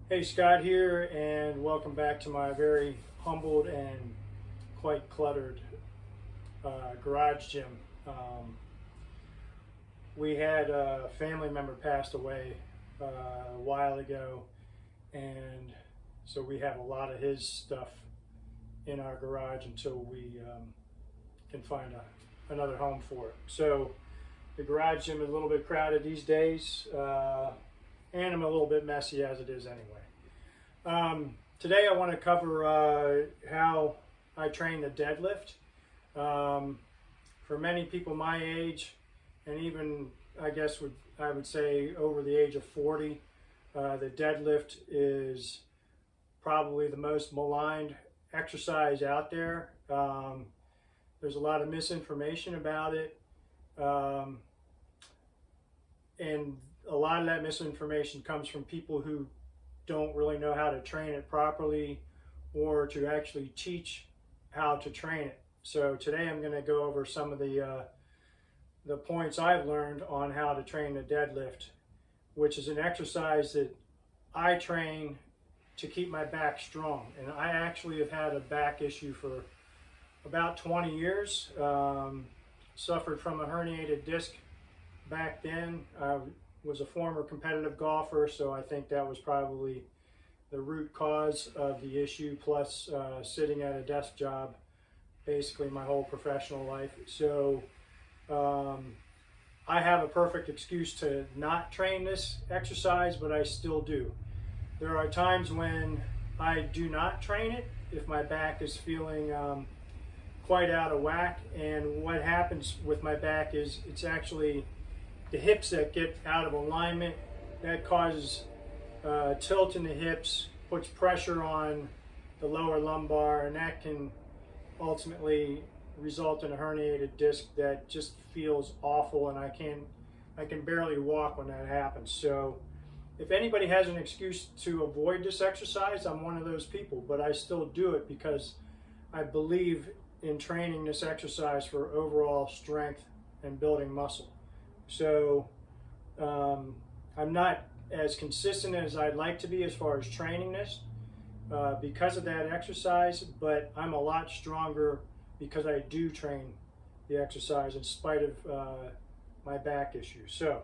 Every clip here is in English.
Hey, Scott here, and welcome back to my very humbled and quite cluttered garage gym. We had a family member passed away a while ago, and so we have a lot of his stuff in our garage until we can find another home for it. So the garage gym is a little bit crowded these days, and I'm a little bit messy as it is anyway. Today I want to cover how I train the deadlift. For many people my age, and even I guess I would say over the age of 40, the deadlift is probably the most maligned exercise out there. There's a lot of misinformation about it, and a lot of that misinformation comes from people who don't really know how to train it properly or to actually teach how to train it. So today I'm going to go over some of the points I've learned on how to train the deadlift, which is an exercise that I train to keep my back strong. And I actually have had a back issue for about 20 years. Suffered from a herniated disc back then. I was a former competitive golfer, so I think that was probably the root cause of the issue, plus sitting at a desk job basically my whole professional life. So I have a perfect excuse to not train this exercise, but I still do. There are times when I do not train it if my back is feeling quite out of whack, and what happens with my back is it's actually the hips that get out of alignment. That causes tilt in the hips, puts pressure on the lower lumbar, and that can ultimately result in a herniated disc that just feels awful, and I can barely walk when that happens. So if anybody has an excuse to avoid this exercise, I'm one of those people, but I still do it because I believe in training this exercise for overall strength and building muscle. So I'm not as consistent as I'd like to be as far as training this because of that exercise, but I'm a lot stronger because I do train the exercise in spite of my back issues. So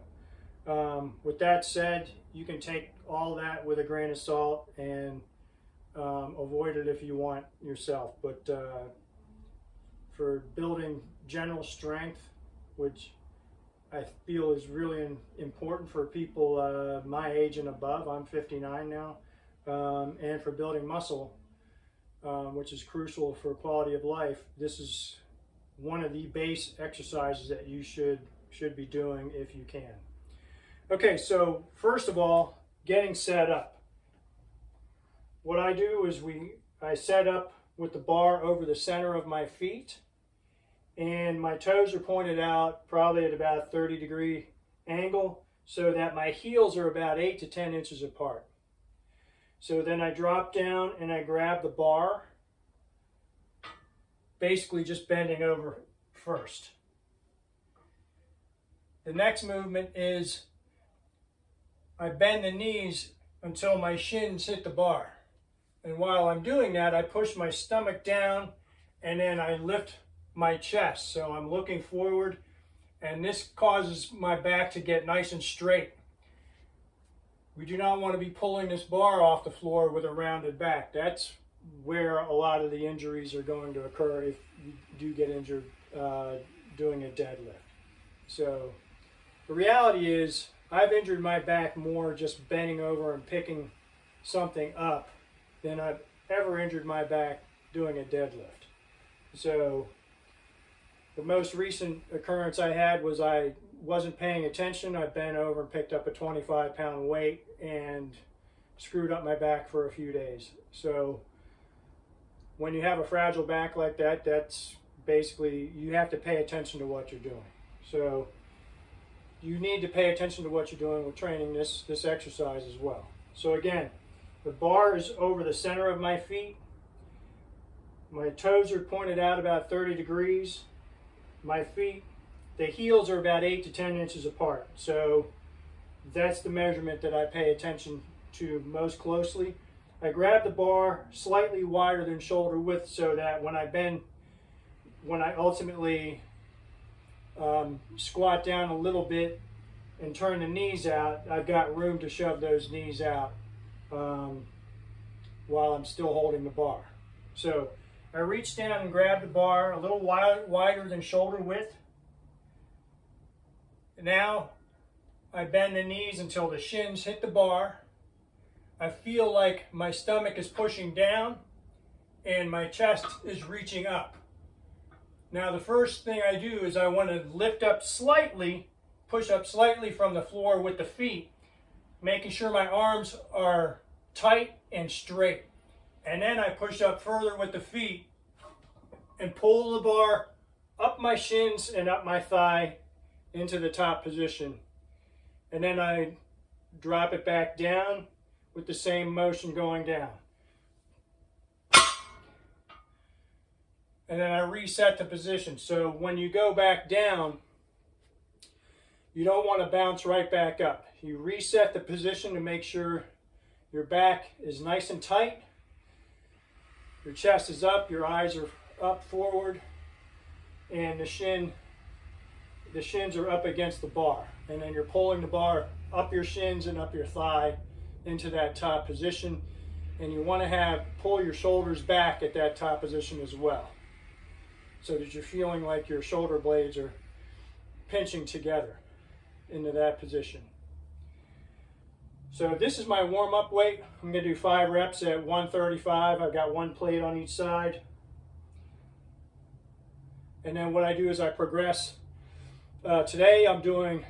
with that said, you can take all that with a grain of salt and avoid it if you want yourself. But for building general strength, which I feel is really important for people my age and above. I'm 59 now. And for building muscle, which is crucial for quality of life, this is one of the base exercises that you should be doing if you can. Okay, so first of all, getting set up. What I do is I set up with the bar over the center of my feet, and my toes are pointed out probably at about a 30-degree angle so that my heels are about 8 to 10 inches apart. So then I drop down and I grab the bar, basically just bending over first. The next movement is I bend the knees until my shins hit the bar. And while I'm doing that, I push my stomach down and then I lift my chest. So I'm looking forward, and this causes my back to get nice and straight. We do not want to be pulling this bar off the floor with a rounded back. That's where a lot of the injuries are going to occur if you do get injured doing a deadlift. So the reality is I've injured my back more just bending over and picking something up than I've ever injured my back doing a deadlift. So the most recent occurrence I had was I wasn't paying attention. I bent over and picked up a 25-pound weight and screwed up my back for a few days. So when you have a fragile back like that, that's basically, you have to pay attention to what you're doing. So you need to pay attention to what you're doing with training this exercise as well. So again, the bar is over the center of my feet. My toes are pointed out about 30 degrees. My feet, the heels are about 8 to 10 inches apart. So that's the measurement that I pay attention to most closely. I grab the bar slightly wider than shoulder width so that when I bend, when I ultimately squat down a little bit and turn the knees out, I've got room to shove those knees out while I'm still holding the bar. So I reach down and grab the bar a little wider than shoulder width. Now I bend the knees until the shins hit the bar. I feel like my stomach is pushing down and my chest is reaching up. Now the first thing I do is I want to lift up slightly, push up slightly from the floor with the feet, making sure my arms are tight and straight. And then I push up further with the feet and pull the bar up my shins and up my thigh into the top position. And then I drop it back down with the same motion going down. And then I reset the position. So when you go back down, you don't want to bounce right back up. You reset the position to make sure your back is nice and tight. Your chest is up, your eyes are up forward, and the shins are up against the bar. And then you're pulling the bar up your shins and up your thigh into that top position. And you want to pull your shoulders back at that top position as well, so that you're feeling like your shoulder blades are pinching together into that position. So this is my warm-up weight. I'm going to do 5 reps at 135. I've got one plate on each side. And then what I do is I progress. Today I'm doing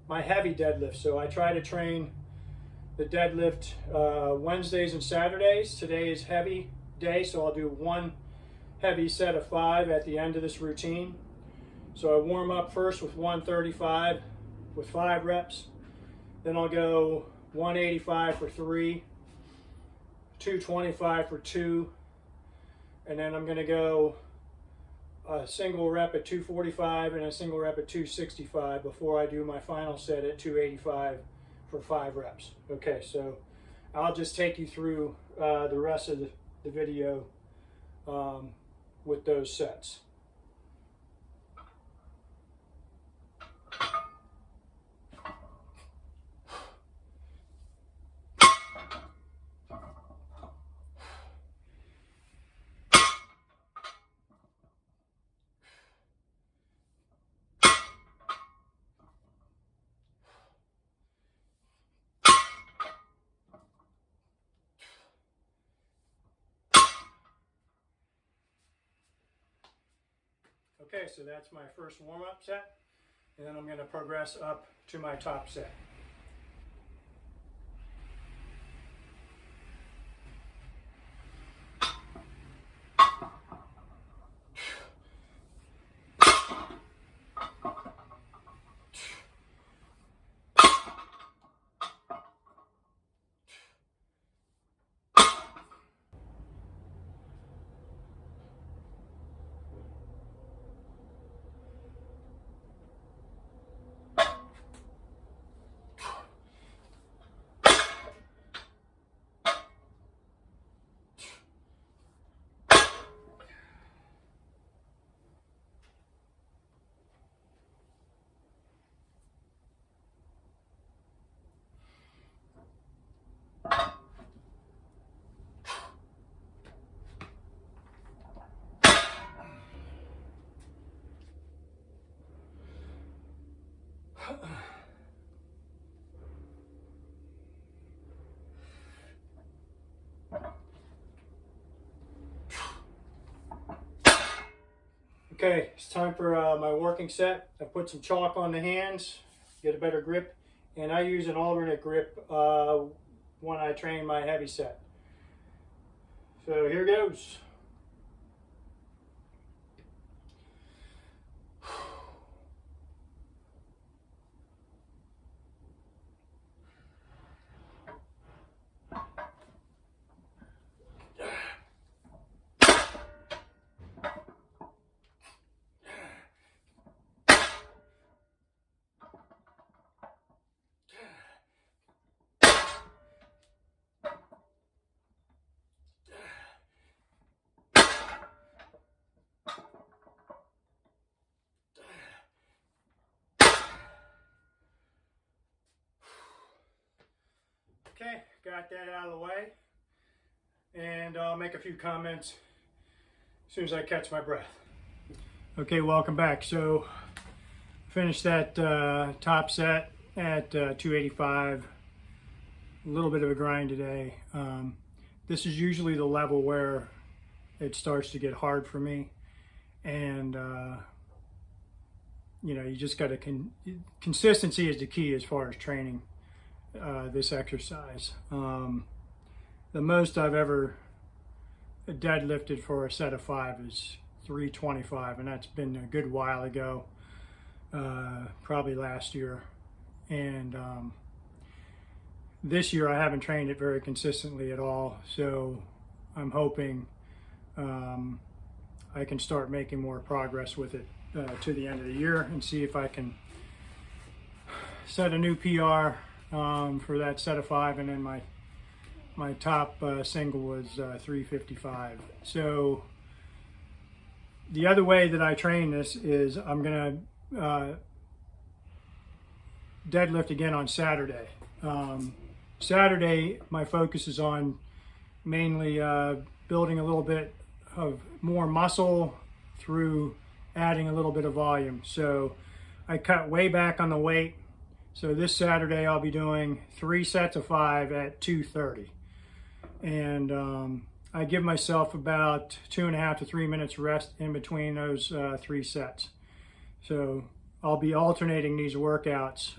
my heavy deadlift. So I try to train the deadlift Wednesdays and Saturdays. Today is heavy day, so I'll do one heavy set of 5 at the end of this routine. So I warm up first with 135 with 5 reps. Then I'll go 185 for 3, 225 for 2, and then I'm going to go a single rep at 245 and a single rep at 265 before I do my final set at 285 for 5 reps. Okay, so I'll just take you through the rest of the video with those sets. Okay, so that's my first warm-up set, and then I'm going to progress up to my top set. Okay, it's time for my working set. I put some chalk on the hands, get a better grip, and I use an alternate grip when I train my heavy set. So here goes. Okay, got that out of the way, and I'll make a few comments as soon as I catch my breath. Okay, welcome back. So finished that top set at 285. A little bit of a grind today. This is usually the level where it starts to get hard for me, and you know, you just got to consistency is the key as far as training this exercise. The most I've ever deadlifted for a set of 5 is 325, and that's been a good while ago, probably last year. And this year I haven't trained it very consistently at all, so I'm hoping I can start making more progress with it to the end of the year and see if I can set a new PR for that set of 5, and then my top single was 355. So the other way that I train this is I'm gonna deadlift again on Saturday. Saturday my focus is on mainly building a little bit of more muscle through adding a little bit of volume. So I cut way back on the weight. So this Saturday I'll be doing 3 sets of 5 at 230. And I give myself about 2.5 to 3 minutes rest in between those 3 sets. So I'll be alternating these workouts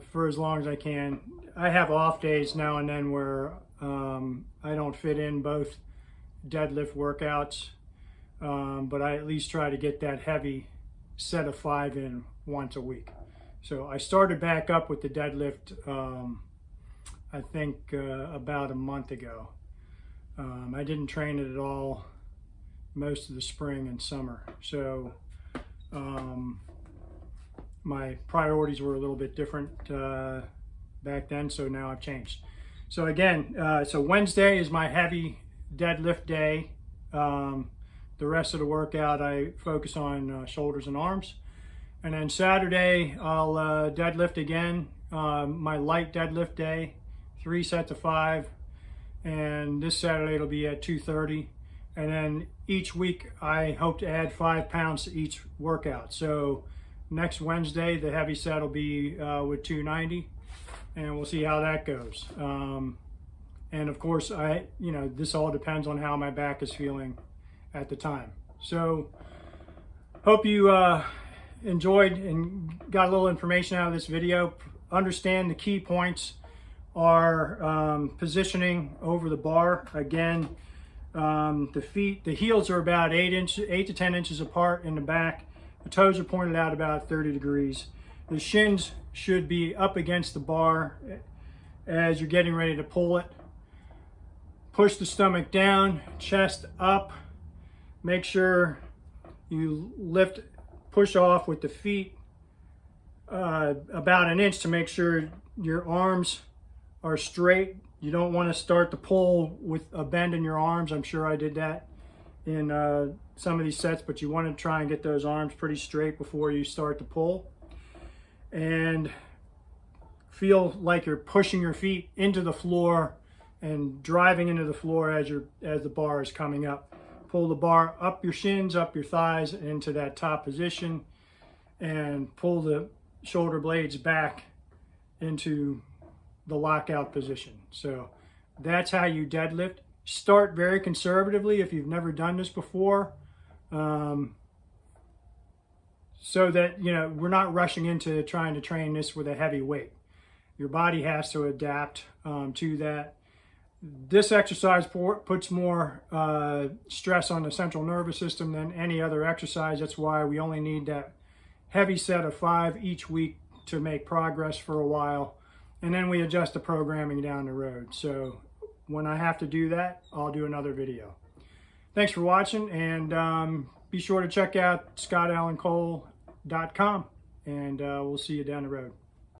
for as long as I can. I have off days now and then where I don't fit in both deadlift workouts, but I at least try to get that heavy set of 5 in once a week. So I started back up with the deadlift I think about a month ago. I didn't train it at all most of the spring and summer, so my priorities were a little bit different back then, so now I've changed. So again, so Wednesday is my heavy deadlift day. The rest of the workout I focus on shoulders and arms. And then Saturday I'll deadlift again, my light deadlift day, 3 sets of 5. And this Saturday it'll be at 230. And then each week I hope to add 5 pounds to each workout. So next Wednesday the heavy set will be with 290, and we'll see how that goes. And of course, this all depends on how my back is feeling at the time. So hope you enjoyed and got a little information out of this video. Understand the key points are positioning over the bar. Again, the heels are about 8 to 10 inches apart in the back. The toes are pointed out about 30 degrees. The shins should be up against the bar as you're getting ready to pull it. Push the stomach down, chest up. Make sure you push off with the feet about an inch to make sure your arms are straight. You don't want to start the pull with a bend in your arms. I'm sure I did that in some of these sets, but you want to try and get those arms pretty straight before you start to pull. And feel like you're pushing your feet into the floor and driving into the floor as the bar is coming up. Pull the bar up your shins, up your thighs into that top position, and pull the shoulder blades back into the lockout position. So that's how you deadlift. Start very conservatively if you've never done this before, so that we're not rushing into trying to train this with a heavy weight. Your body has to adapt to that. This exercise puts more stress on the central nervous system than any other exercise. That's why we only need that heavy set of 5 each week to make progress for a while, and then we adjust the programming down the road. So when I have to do that, I'll do another video. Thanks for watching, and be sure to check out scottallencole.com, and we'll see you down the road.